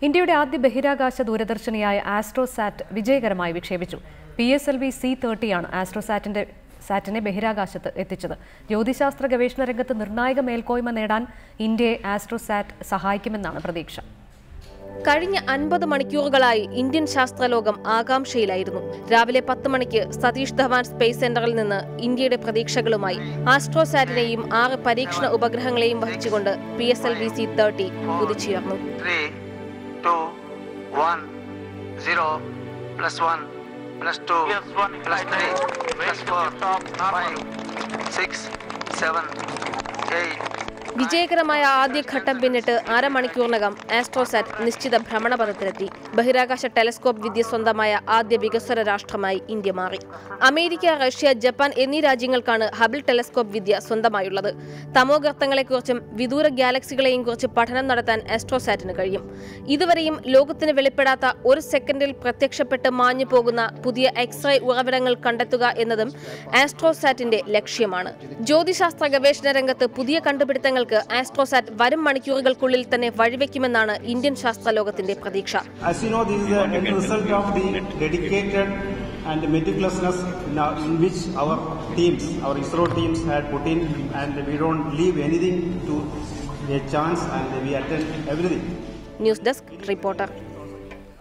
ഇന്ത്യയുടെ ആദ്യ ബഹിരാകാശ ദൂരദർശിനിയായ ആസ്ട്രോസാറ്റ് വിജയകരമായി വിക്ഷേപിച്ചു. PSLV C-30 ആണ് ആസ്ട്രോസാറ്റിനെ ബഹിരാകാശത്ത് എത്തിച്ചത്. ജ്യോതിശാസ്ത്ര ഗവേഷണ രംഗത്ത് നിർണായക മേൽക്കോയ്മ നേടാൻ ഇന്ത്യയെ ആസ്ട്രോസാറ്റ് സഹായിക്കുമെന്നാണ് പ്രതീക്ഷ. കഴിഞ്ഞ 50 മണിക്കൂറുകളായി ഇന്ത്യൻ ശാസ്ത്രലോകം ആകാംക്ഷയിലായിരുന്നു. രാവിലെ 10 മണിക്ക് സതീഷ് ധവാൻ സ്പേസ് സെന്ററിൽ നിന്ന് ഇന്ത്യയുടെ പ്രതീക്ഷകളുമായി ആസ്ട്രോസാറ്റിനെയും 6 പരീക്ഷണ ഉപഗ്രഹങ്ങളെയും വഹിച്ചുകൊണ്ട് PSLV C-30 കുതിച്ചുയർന്നു. 3, 2, 1, 0, +1, +2, +3, +4, 5, 6, 7, 8. വിജയകരമായ ആദ്യഘട്ടം പിന്നിട്ട് അരമണിക്കൂറിനകം ആസ്ട്രോസാറ്റ് നിശ്ചിത ഭ്രമണപഥത്തിലെത്തി. ബഹിരാകാശ ടെലസ്കോപ്പ് വിദ്യ സ്വന്തമായ ആദ്യ വികസ്വര രാഷ്ട്രമായി ഇന്ത്യ മാറി. അമേരിക്ക, റഷ്യ, ജപ്പാൻ എന്നീ രാജ്യങ്ങൾക്കാണ് ഹബിൾ ടെലസ്കോപ്പ് വിദ്യ സ്വന്തമായുള്ളത്. തമോഗർത്തങ്ങളെക്കുറിച്ചും വിദൂര ഗാലക്സികളെയും കുറിച്ച് പഠനം നടത്താൻ ആസ്ട്രോസാറ്റിന് കഴിയും. ഇതുവരെയും ലോകത്തിന് വെളിപ്പെടാത്ത 1 സെക്കൻഡിൽ പ്രത്യക്ഷപ്പെട്ട് മാഞ്ഞു പോകുന്ന പുതിയ എക്സ്റേ ഉറവിടങ്ങൾ കണ്ടെത്തുക എന്നതും ആസ്ട്രോസാറ്റിന്റെ ലക്ഷ്യമാണ്. ജ്യോതിശാസ്ത്ര ഗവേഷണ രംഗത്ത് പുതിയ കണ്ടുപിടുത്തങ്ങൾ ആസ്ട്രോസാറ്റ് വരും മണിക്കൂറുകൾക്കുള്ളിൽ തന്നെ വഴിവെക്കുമെന്നാണ് ഇന്ത്യൻ ശാസ്ത്രലോകത്തിന്റെ പ്രതീക്ഷ. As you know, this is the result of the dedicated and meticulousness in which our ISRO teams had put in, and we don't leave anything to a chance, and we attend everything. News desk reporter.